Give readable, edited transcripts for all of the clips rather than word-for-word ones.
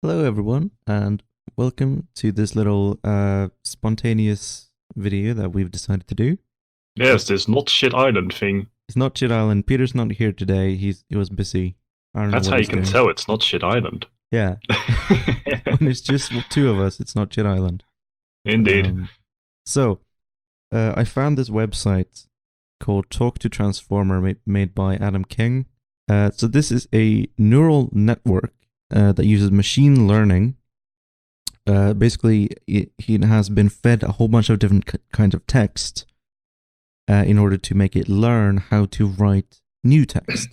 Hello, everyone, and welcome to this little spontaneous video that we've decided to do. Yes, this not shit island thing. It's not Chit Island. Peter's not here today. He was busy. I don't know That's what how you he's can doing. tell it's not shit island. Yeah, when it's just two of us, it's not Chit Island. Indeed. Um, so I found this website called Talk to Transformer made by Adam King. So this is a neural network that uses machine learning. Basically, he has been fed a whole bunch of different kinds of text in order to make it learn how to write new text.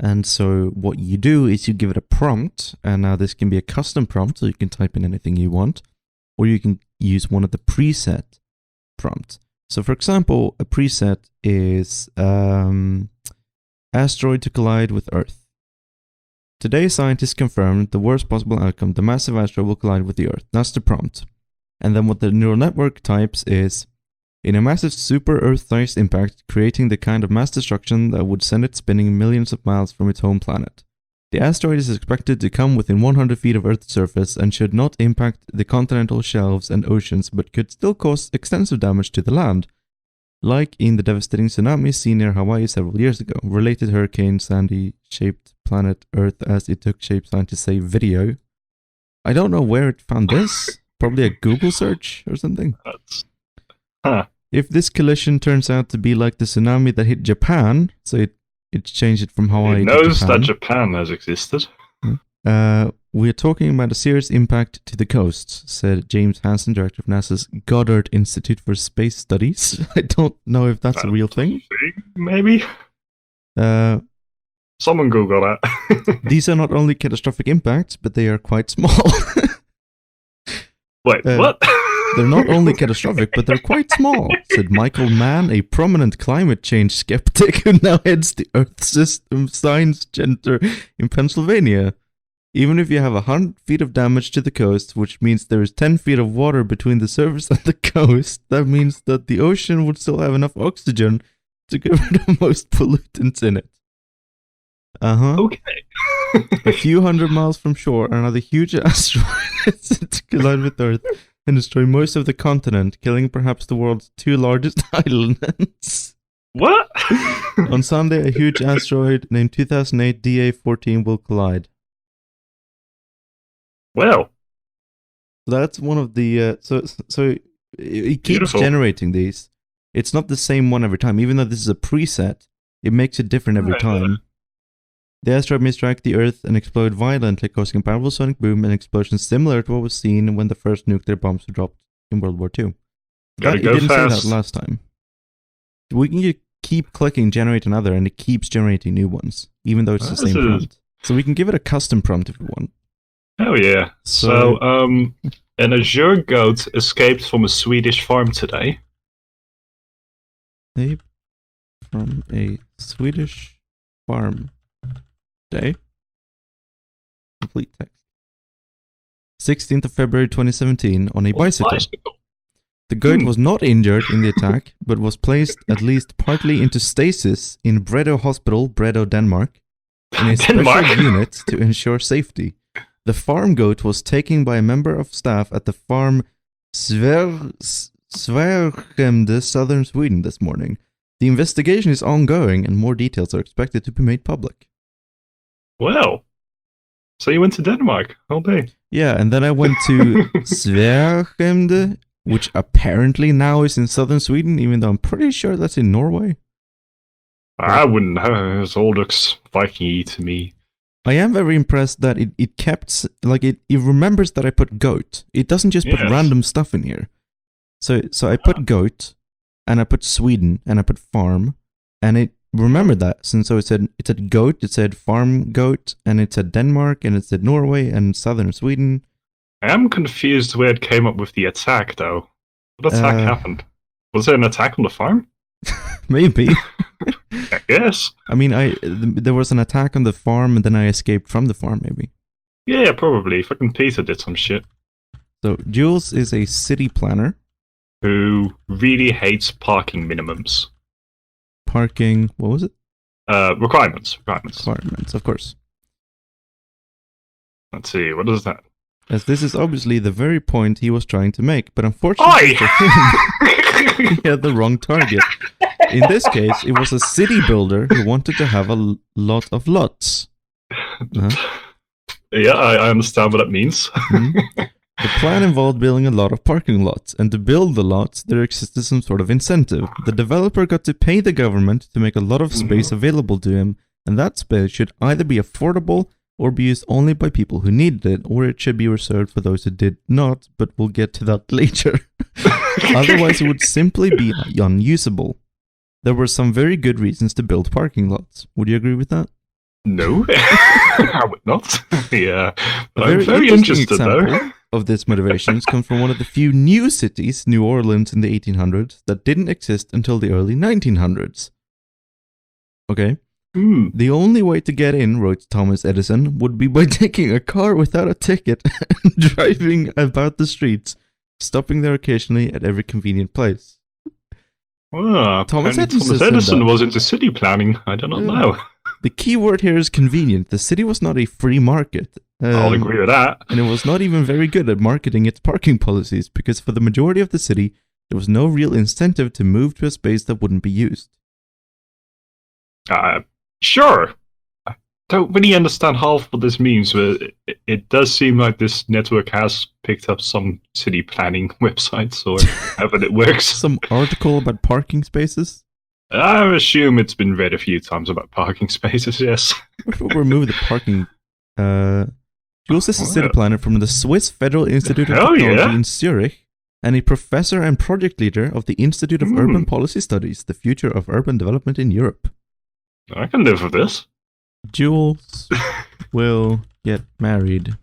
And so what you do is you give it a prompt, and now this can be a custom prompt, so you can type in anything you want, or you can use one of the preset prompts. So for example, a preset is asteroid to collide with Earth. Today, scientists confirmed the worst possible outcome. The massive asteroid will collide with the Earth. That's the prompt. And then what the neural network types is, in a massive super Earth-sized impact, creating the kind of mass destruction that would send it spinning millions of miles from its home planet. The asteroid is expected to come within 100 feet of Earth's surface and should not impact the continental shelves and oceans, but could still cause extensive damage to the land, like in the devastating tsunami seen near Hawaii several years ago. Related Hurricane Sandy shaped planet Earth as it took shape, scientists say. Video. I don't know where it found this. Probably a Google search or something. That's... Huh. If this collision turns out to be like the tsunami that hit Japan, so it changed it from Hawaii It to knows that Japan. Japan has existed. We're talking about a serious impact to the coasts, said James Hansen, director of NASA's Goddard Institute for Space Studies. I don't know if that's a real thing. Maybe? Uh, Someone Google that. These are not only catastrophic impacts, but they are quite small. Wait, what? They're not only catastrophic, but they're quite small, said Michael Mann, a prominent climate change skeptic who now heads the Earth System Science Center in Pennsylvania. Even if you have 100 feet of damage to the coast, which means there is 10 feet of water between the surface and the coast, that means that the ocean would still have enough oxygen to get rid of most pollutants in it. Okay. A few hundred miles from shore, another huge asteroid is set to collide with Earth and destroy most of the continent, killing perhaps the world's two largest islands. What? On Sunday, a huge asteroid named 2008 DA14 will collide. Well. That's one of the so it keeps Beautiful. generating these. It's not the same one every time, even though this is a preset. It makes it different every time. The asteroid may strike the Earth and explode violently, causing a powerful sonic boom and explosion similar to what was seen when the first nuclear bombs were dropped in World War II. Gotta go it didn't fast. say that last time. We can keep clicking generate another, and it keeps generating new ones, even though it's the same prompt. So we can give it a custom prompt if we want. Oh yeah. So an azureScapegoat escaped from a Swedish farm today. Escape from a Swedish farm today. Complete text. 16th of February 2017 on a bicycle. The goat was not injured in the attack, but was placed at least partly into stasis in Bredo Hospital, Bredo, Denmark, in a special unit to ensure safety. The farm goat was taken by a member of staff at the farm Svergemde, southern Sweden, this morning. The investigation is ongoing, and more details are expected to be made public. Well, so you went to Denmark all day? Yeah, and then I went to Svergemde, which apparently now is in southern Sweden, even though I'm pretty sure that's in Norway. I wouldn't know. It all looks Viking-y to me. I am very impressed that it kept, like, it remembers that I put goat. It doesn't just put random stuff in here. So I put goat, and I put Sweden, and I put farm, and it remembered that. And so it said goat, it said farm goat, and it said Denmark, and it said Norway, and southern Sweden. I am confused where it came up with the attack, though. What attack happened? Was there an attack on the farm? Maybe. I guess. I mean, there was an attack on the farm, and then I escaped from the farm, maybe. Yeah, probably. Fucking Peter did some shit. So, Jules is a city planner. Who really hates parking minimums. Parking, what was it? Requirements, of course. Let's see, what is that? As this is obviously the very point he was trying to make, but unfortunately for him, he had the wrong target. In this case, it was a city builder who wanted to have a lot of lots. Yeah, I understand what that means. The plan involved building a lot of parking lots, and to build the lots, there existed some sort of incentive. The developer got to pay the government to make a lot of space available to him, and that space should either be affordable or be used only by people who needed it, or it should be reserved for those who did not, but we'll get to that later. Otherwise, it would simply be unusable. There were some very good reasons to build parking lots. Would you agree with that? No, I would not. Yeah, but I'm very interested though. Of this motivations comes from one of the few new cities, New Orleans in the 1800s, that didn't exist until the early 1900s. Okay? The only way to get in, wrote Thomas Edison, would be by taking a car without a ticket and driving about the streets, stopping there occasionally at every convenient place. Thomas Edison was into city planning. I do not know. The key word here is convenient. The city was not a free market. I'll agree with that. And it was not even very good at marketing its parking policies, because for the majority of the city, there was no real incentive to move to a space that wouldn't be used. Sure. I don't really understand half what this means, but it does seem like this network has picked up some city planning websites, or however it works. Some article about parking spaces? I assume it's been read a few times about parking spaces, yes. We'll remove the parking. Jules is a city planner from the Swiss Federal Institute of Technology in Zurich, and a professor and project leader of the Institute of Urban Policy Studies, the future of urban development in Europe. I can live with this. Jules will get married.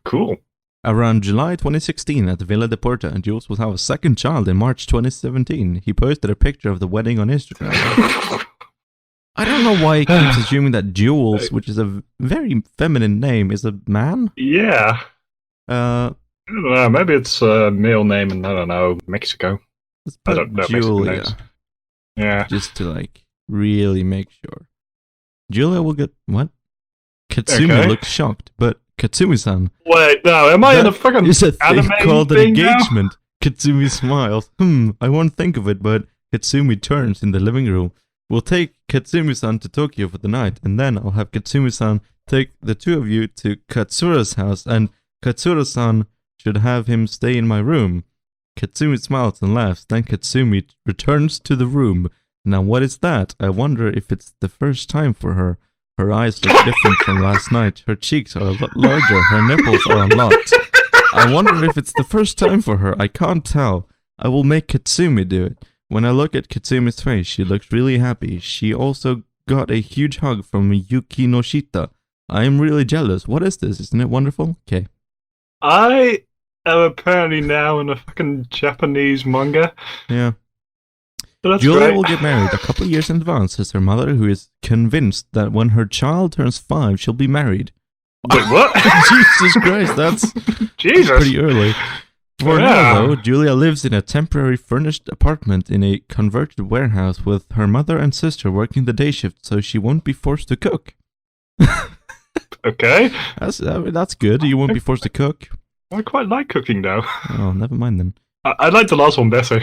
Cool. Around July 2016 at the Villa de Porta, and Jules will have a second child in March 2017. He posted a picture of the wedding on Instagram. I don't know why he keeps assuming that Jules, which is a very feminine name, is a man. Yeah. I don't know. Maybe it's a male name in, I don't know, Mexico. I don't know. Julia. Yeah. Just to, really make sure. Julia will get... What? Katsumi looks shocked, but Katsumi-san... Wait, no, am I in a fucking is a thing called an engagement. Now? Katsumi smiles. I won't think of it, but Katsumi turns in the living room. We'll take Katsumi-san to Tokyo for the night, and then I'll have Katsumi-san take the two of you to Katsura's house, and Katsura-san should have him stay in my room. Katsumi smiles and laughs, then Katsumi returns to the room. Now what is that? I wonder if it's the first time for her. Her eyes look different from last night. Her cheeks are a lot larger. Her nipples are unlocked. I wonder if it's the first time for her. I can't tell. I will make Katsumi do it. When I look at Katsumi's face, she looks really happy. She also got a huge hug from Yuki Noshita. I am really jealous. What is this? Isn't it wonderful? Okay. I am apparently now in a fucking Japanese manga. Yeah. Julia will get married a couple of years in advance, says her mother, who is convinced that when her child turns 5, she'll be married. Wait, what? Jesus Christ, that's pretty early. For now, though, Julia lives in a temporary furnished apartment in a converted warehouse with her mother and sister working the day shift, so she won't be forced to cook. Okay. That's good. You won't be forced to cook. I quite like cooking now. Oh, never mind then. I like the last one better.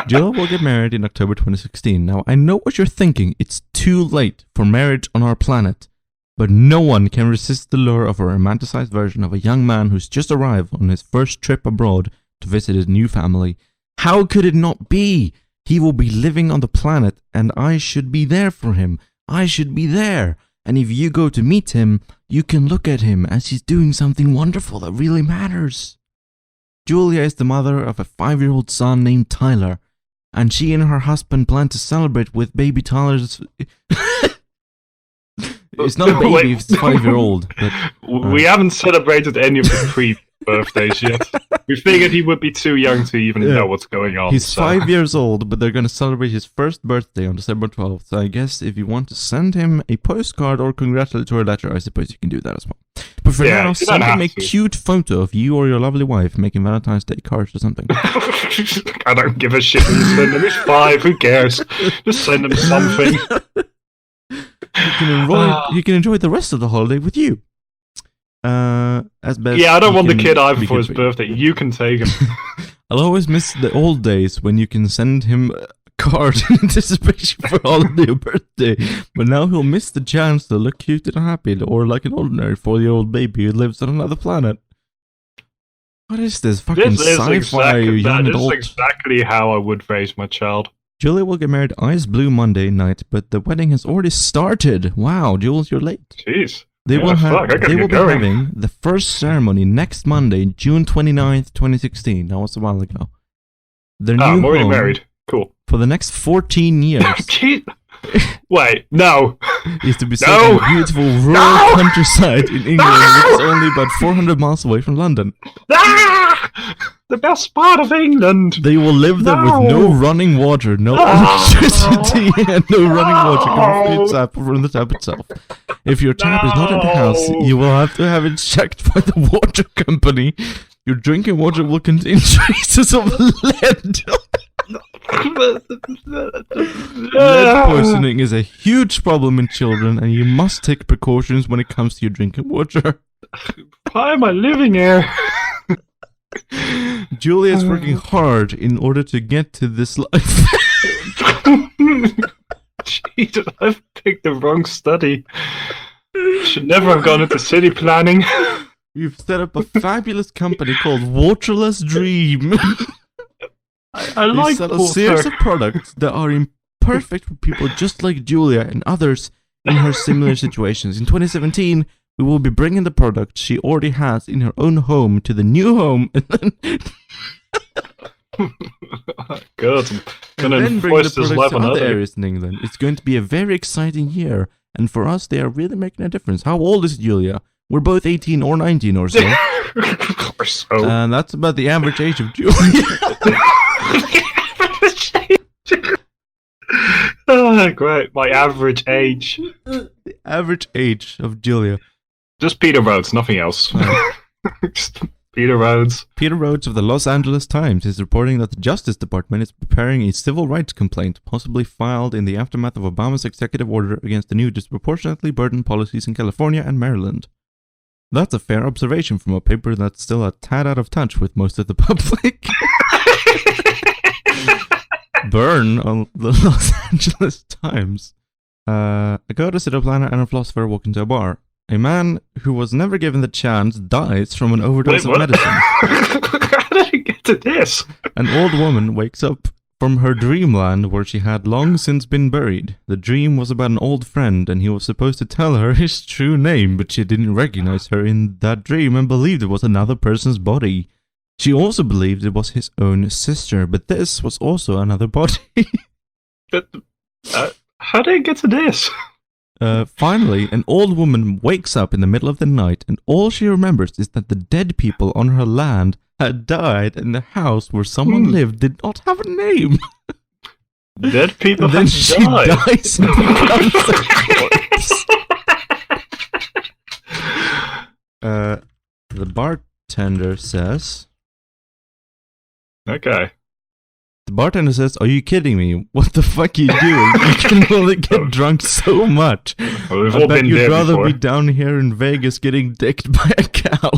Julia will get married in October 2016. Now, I know what you're thinking. It's too late for marriage on our planet. But no one can resist the lure of a romanticized version of a young man who's just arrived on his first trip abroad to visit his new family. How could it not be? He will be living on the planet, and I should be there for him. I should be there. And if you go to meet him, you can look at him as he's doing something wonderful that really matters. Julia is the mother of a 5-year-old son named Tyler, and she and her husband plan to celebrate with baby Tyler's... It's not a baby, it's 5-year-old. We haven't celebrated any of the pre-birthdays yet. We figured he would be too young to even know what's going on. He's 5 years old, but they're going to celebrate his first birthday on December 12th. So I guess if you want to send him a postcard or congratulatory letter, I suppose you can do that as well. But for now, send him a cute photo of you or your lovely wife making Valentine's Day cards or something. I don't give a shit when you send him. He's 5, who cares? Just send him something. He can enjoy the rest of the holiday with you. As best. Yeah, I don't want the kid either be for his good you. birthday. You can take him. I'll always miss the old days when you can send him a card in anticipation for holiday or birthday. But now he'll miss the chance to look cute and happy, or like an ordinary 4-year-old baby who lives on another planet. What is this fucking sci-fi young adult? This is exactly how I would raise my child. Julia will get married Ice Blue Monday night, but the wedding has already started. Wow, Jules, you're late. Jeez. They will be having the first ceremony next Monday, June 29th, 2016. That was a while ago. Their new I'm already home married. Cool. for the next 14 years. Wait, no. Is to be set in a beautiful rural countryside in England, which is only about 400 miles away from London. The best part of England. They will live there with no running water, no electricity, and no running water coming from the tap itself. If your tap is not in the house, you will have to have it checked by the water company. Your drinking water will contain traces of lead. Lead poisoning is a huge problem in children, and you must take precautions when it comes to your drinking water. Why am I living here? Julia is working hard in order to get to this life. Jesus, I've picked the wrong study. Should never have gone into city planning. You've set up a fabulous company called Waterless Dream. I like sell a series of products that are perfect for people just like Julia and others in her similar situations. In 2017, we will be bringing the product she already has in her own home to the new home, and then good. I'm gonna then bring the enforce this products live to on other areas in England. It's going to be a very exciting year, and for us, they are really making a difference. How old is Julia? We're both 18 or 19 or so. Or so. And that's about the average age of Julia. Oh, great. My average age. The average age of Julia. Just Peter Rhodes, nothing else. Just Peter Rhodes. Peter Rhodes of the Los Angeles Times is reporting that the Justice Department is preparing a civil rights complaint, possibly filed in the aftermath of Obama's executive order against the new disproportionately burdened policies in California and Maryland. That's a fair observation from a paper that's still a tad out of touch with most of the public. Burn on the Los Angeles Times. A goddess, a planner, and a philosopher walk into a bar. A man who was never given the chance dies from an overdose of medicine. How did you get to this? An old woman wakes up from her dreamland where she had long since been buried. The dream was about an old friend, and he was supposed to tell her his true name, but she didn't recognize her in that dream and believed it was another person's body. She also believed it was his own sister, but this was also another body. How did it get to this? Finally, an old woman wakes up in the middle of the night, and all she remembers is that the dead people on her land had died, and the house where someone lived did not have a name. Dead people and then have she died. dies and becomes a corpse. The bartender says... Okay. The bartender says, "Are you kidding me? What the fuck are you doing? You can only get drunk so much. Well, we've I all bet been you'd there rather before. be down here in Vegas getting dicked by a cow."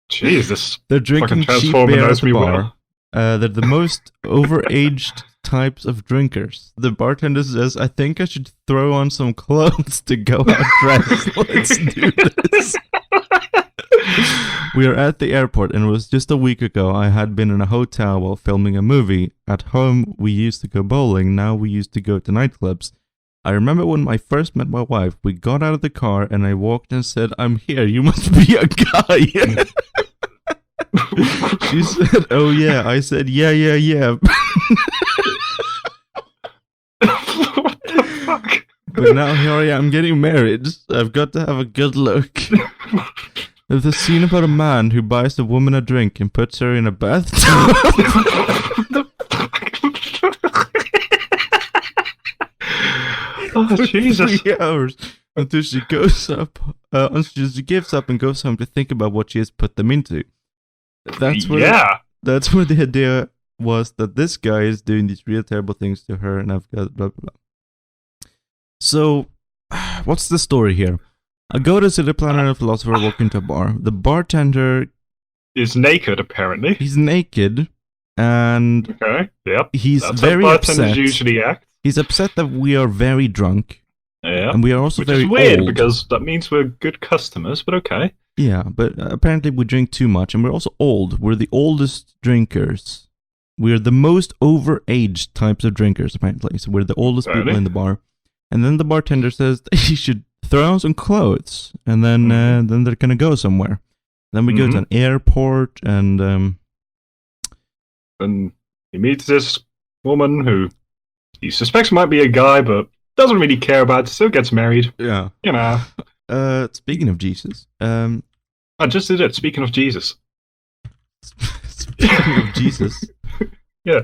Jesus. They're drinking Fucking cheap Transformer beer at knows the me bar. They're the most overaged types of drinkers. The bartender says, "I think I should throw on some clothes to go out dressed. Let's do this." We are at the airport, and it was just a week ago. I had been in a hotel while filming a movie. At home, we used to go bowling. Now we used to go to nightclubs. I remember when I first met my wife, we got out of the car, and I walked and said, "I'm here. You must be a guy." She said, "Oh yeah." I said, yeah. What the fuck? But now here I am getting married. I've got to have a good look. There's a scene about a man who buys a woman a drink and puts her in a bathtub. Oh, Jesus. 3 hours until she goes up. Until she gives up and goes home to think about what she has put them into. That's where that's where the idea was, that this guy is doing these real terrible things to her, and I've got blah blah blah. So what's the story here? A goat is a planet philosopher walking into a bar. The bartender is naked, apparently. He's naked, and okay, yep. He's That's very how bartenders upset. usually act. He's upset that we are very drunk. Yeah, and we are also which very is weird old. because that means we're good customers. But okay. Yeah, but apparently we drink too much, and we're also old. We're the oldest drinkers. We're the most overaged types of drinkers, apparently. So we're the oldest people in the bar. And then the bartender says that he should throw on some clothes, and then they're gonna go somewhere. Then we go to an airport, and he meets this woman who he suspects might be a guy, but doesn't really care about. Still gets married. Yeah, you know. Speaking of Jesus, I just did it. Speaking of Jesus. Speaking of Jesus. Yeah.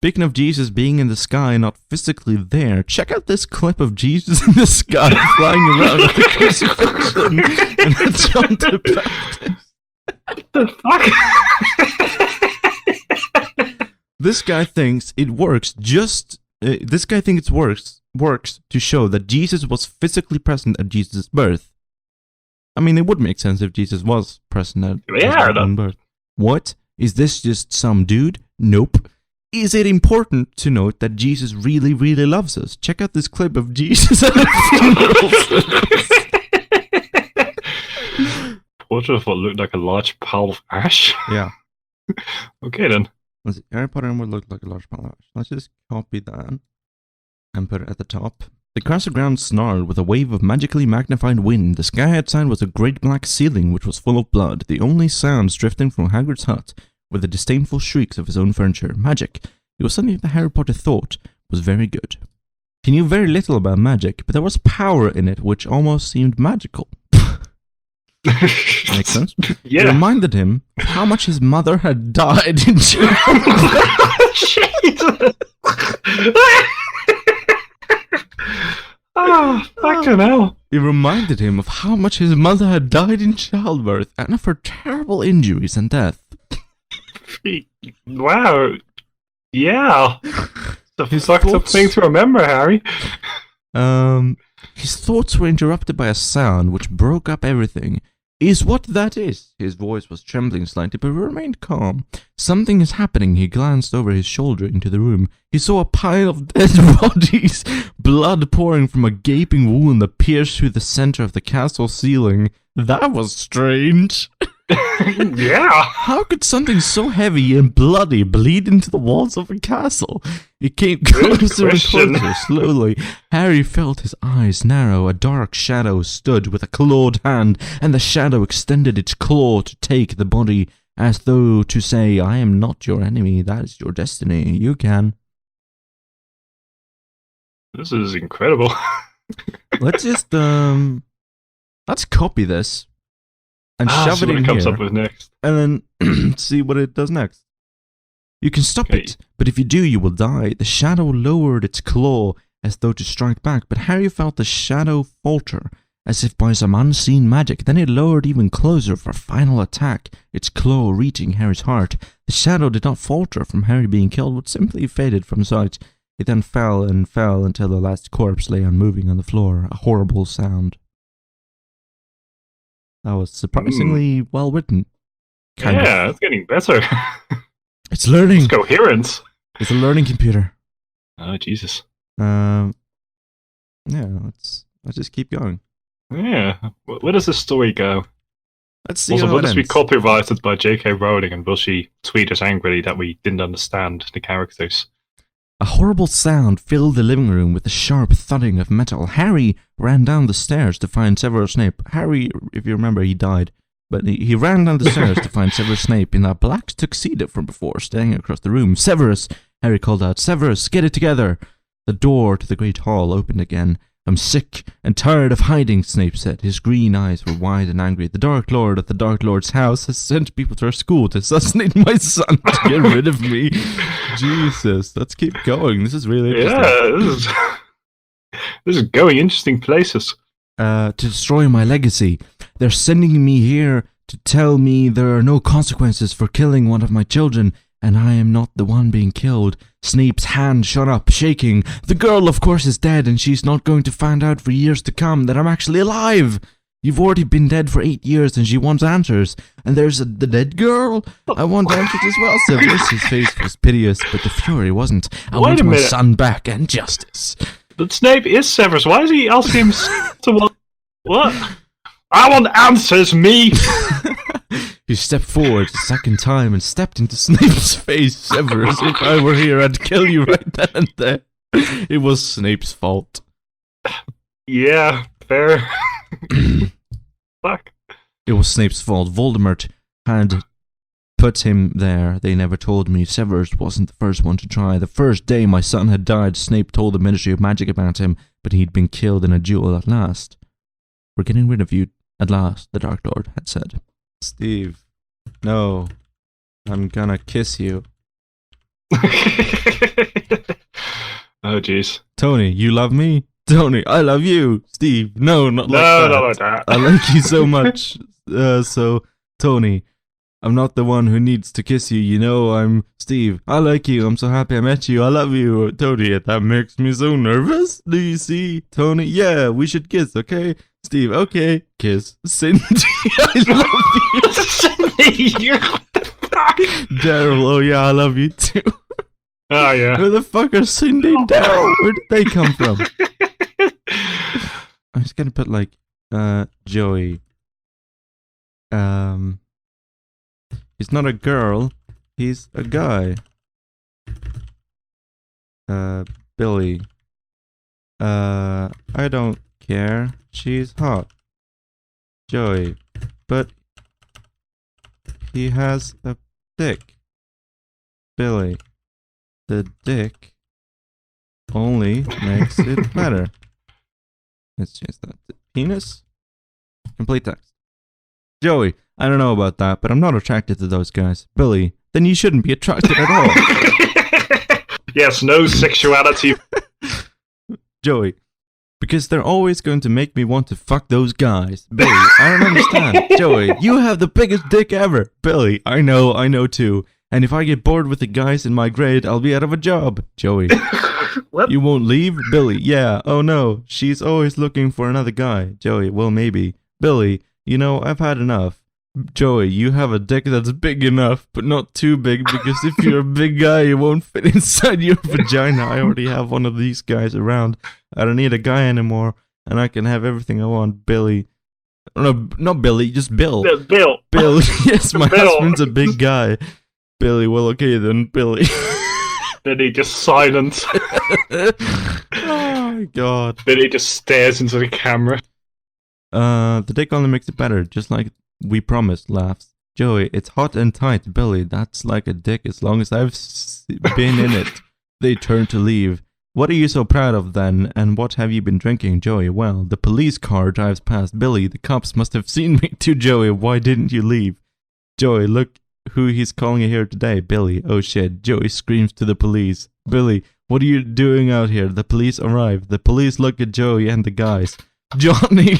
Speaking of Jesus being in the sky, not physically there, check out this clip of Jesus in the sky flying around with the crucifixion and the John the Baptist. What the fuck? This guy thinks it works this guy thinks it works to show that Jesus was physically present at Jesus' birth. I mean, it would make sense if Jesus was present at his own birth. What? Is this just some dude? Nope. Is it important to note that Jesus really, really loves us? Check out this clip of Jesus at a funeral service. Portrait of what looked like a large pile of ash? Yeah. Okay then. Let's see. Harry Potter would look like a large pile of ash. Let's just copy that and put it at the top. The grassy ground snarled with a wave of magically magnified wind. The sky outside was a great black ceiling which was full of blood. The only sounds drifting from Hagrid's hut were the disdainful shrieks of his own furniture. Magic. It was something that Harry Potter thought was very good. He knew very little about magic, but there was power in it which almost seemed magical. Makes sense? Yeah. It reminded him of how much his mother had died in Jesus! Oh, fucking hell. It reminded him of how much his mother had died in childbirth and of her terrible injuries and death. Wow. Yeah. The fucked up thing to remember, Harry. His thoughts were interrupted by a sound which broke up everything. Is what that is? His voice was trembling slightly, but remained calm. Something is happening. He glanced over his shoulder into the room. He saw a pile of dead bodies, blood pouring from a gaping wound that pierced through the center of the castle ceiling. That was strange. Yeah. How could something so heavy and bloody bleed into the walls of a castle? It came closer and closer, slowly. Harry felt his eyes narrow. A dark shadow stood with a clawed hand, and the shadow extended its claw to take the body, as though to say, I am not your enemy, that is your destiny. You can. This is incredible. Let's just, let's copy this. And shove it in here, comes up with next. and then see what it does next. You can stop it, but if you do, you will die. The shadow lowered its claw as though to strike back, but Harry felt the shadow falter, as if by some unseen magic. Then it lowered even closer for a final attack, its claw reaching Harry's heart. The shadow did not falter from Harry being killed, but simply faded from sight. It then fell and fell until the last corpse lay unmoving on the floor, a horrible sound. That was surprisingly well written. Yeah, it's getting better. It's learning. It's coherent. It's a learning computer. Oh, Jesus. Yeah, let's just keep going. Yeah. Where does this story go? Let's see. Also, how will it this be ends. copyrighted by J.K. Rowling, and will she tweet us angrily that we didn't understand the characters? A horrible sound filled the living room with the sharp thudding of metal. Harry ran down the stairs to find Severus Snape. Harry, if you remember, he died. But he ran down the stairs to find Severus Snape in that black tuxedo from before, staring across the room. Severus! Harry called out. Severus, get it together! The door to the great hall opened again. I'm sick and tired of hiding, Snape said. His green eyes were wide and angry. The Dark Lord at the Dark Lord's house has sent people to our school to assassinate my son to get rid of me. Jesus, let's keep going. This is really interesting. Yeah, this is going interesting places. To destroy my legacy. They're sending me here to tell me there are no consequences for killing one of my children, and I am not the one being killed. Snape's hand shot up, shaking. The girl, of course, is dead, and she's not going to find out for years to come that I'm actually alive. You've already been dead for 8 years, and she wants answers. And there's the dead girl. I want answers as well. Severus's face was piteous, but the fury wasn't. I want my son back and justice. But Snape is Severus. Why is he asking him to what? I want answers, me! He stepped forward a second time and stepped into Snape's face. Severus, if I were here, I'd kill you right then and there. It was Snape's fault. Yeah, fair. Fuck. It was Snape's fault. Voldemort had put him there. They never told me. Severus wasn't the first one to try. The first day my son had died, Snape told the Ministry of Magic about him, but he'd been killed in a duel at last. We're getting rid of you at last, the Dark Lord had said. Steve, no. I'm gonna kiss you. Oh, jeez. Tony, you love me? Tony, I love you. Steve, no, not like that. No, not like that. I like you so much. So, Tony, I'm not the one who needs to kiss you. You know, I'm Steve. I like you. I'm so happy I met you. I love you. Tony, that makes me so nervous. Do you see? Tony, yeah, we should kiss, okay? Steve, okay. Kiss. Cindy, I love you. Cindy, what the fuck? Daryl, oh yeah, I love you too. Oh, yeah. Who the fuck are Cindy and Daryl? Where did they come from? I'm just gonna put like Joey. He's not a girl, he's a guy. Billy. I don't care. She's hot. Joey. But he has a dick. Billy. The dick only makes it better. Let's change that to penis. Complete text. Joey, I don't know about that, but I'm not attracted to those guys. Billy, then you shouldn't be attracted at all. Yes, no sexuality. Joey, because they're always going to make me want to fuck those guys. Billy, I don't understand. Joey, you have the biggest dick ever. Billy, I know too. And if I get bored with the guys in my grade, I'll be out of a job. Joey. What? You won't leave? Billy, yeah. Oh no, she's always looking for another guy. Joey, well maybe. Billy, you know, I've had enough. Joey, you have a dick that's big enough, but not too big, because if you're a big guy, you won't fit inside your vagina. I already have one of these guys around. I don't need a guy anymore, and I can have everything I want. Billy. No, not Billy, just Bill. Bill. Bill, yes, my Bill. husband's a big guy. Billy, well, okay then, Billy. Then he just silent. Oh my god. Then he just stares into the camera. The dick only makes it better, just like we promised, laughs. Joey, it's hot and tight. Billy, that's like a dick as long as I've been in it. They turn to leave. What are you so proud of then, and what have you been drinking? Joey, well, the police car drives past. Billy, the cops must have seen me too. Joey, why didn't you leave? Joey, look who he's calling here today. Billy, oh shit. Joey screams to the police. Billy, what are you doing out here? The police arrive. The police look at Joey and the guys. Johnny!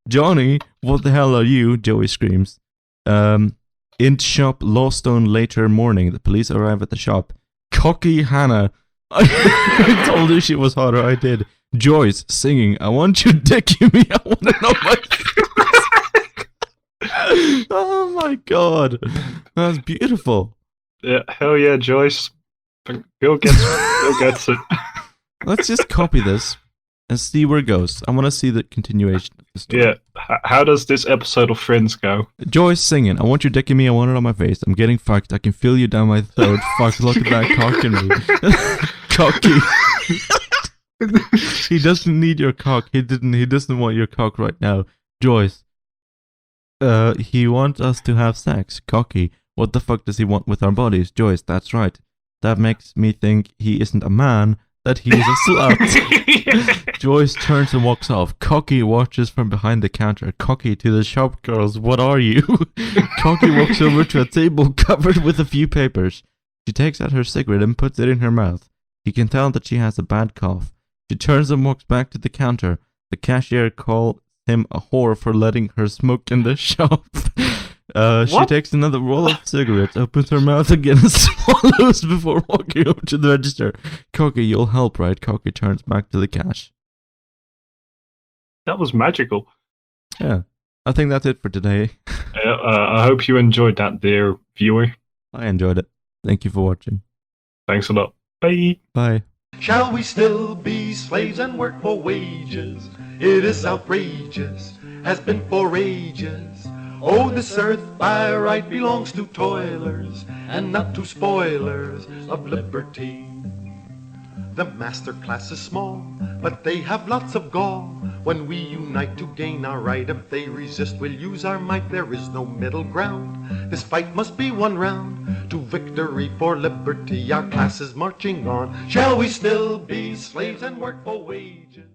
Johnny, what the hell are you? Joey screams. In shop, Lawstone later morning. The police arrive at the shop. Cocky Hannah. I told her she was hotter. I did. Joyce singing. I want you dicking me. I want to know my. Oh my god, that's beautiful. Yeah, hell yeah, Joyce. Bill gets it. Let's just copy this and see where it goes. I want to see the continuation of the story. Yeah, how does this episode of Friends go? Joyce singing. I want you dicking me. I want it on my face. I'm getting fucked. I can feel you down my throat. Fuck, look at that cock in me. Cocky. He doesn't need your cock. He doesn't want your cock right now. Joyce. He wants us to have sex. Cocky. What the fuck does he want with our bodies? Joyce, that's right. That makes me think he isn't a man, that he's a slut. Joyce turns and walks off. Cocky watches from behind the counter. Cocky to the shop girls, what are you? Cocky walks over to a table covered with a few papers. She takes out her cigarette and puts it in her mouth. He can tell that she has a bad cough. She turns and walks back to the counter. The cashier calls him a whore for letting her smoke in the shop. She What? takes another roll of cigarettes, opens her mouth again, and swallows before walking over to the register. Koki, you'll help, right? Koki turns back to the cash. That was magical. Yeah, I think that's it for today. I hope you enjoyed that, dear viewer. I enjoyed it. Thank you for watching. Thanks a lot. Bye. Bye. Shall we still be slaves and work for wages? It is outrageous, has been for ages. Oh, this earth by right belongs to toilers and not to spoilers of liberty. The master class is small, but they have lots of gall. When we unite to gain our right, if they resist, we'll use our might. There is no middle ground. This fight must be one round to victory for liberty. Our class is marching on. Shall we still be slaves and work for wages?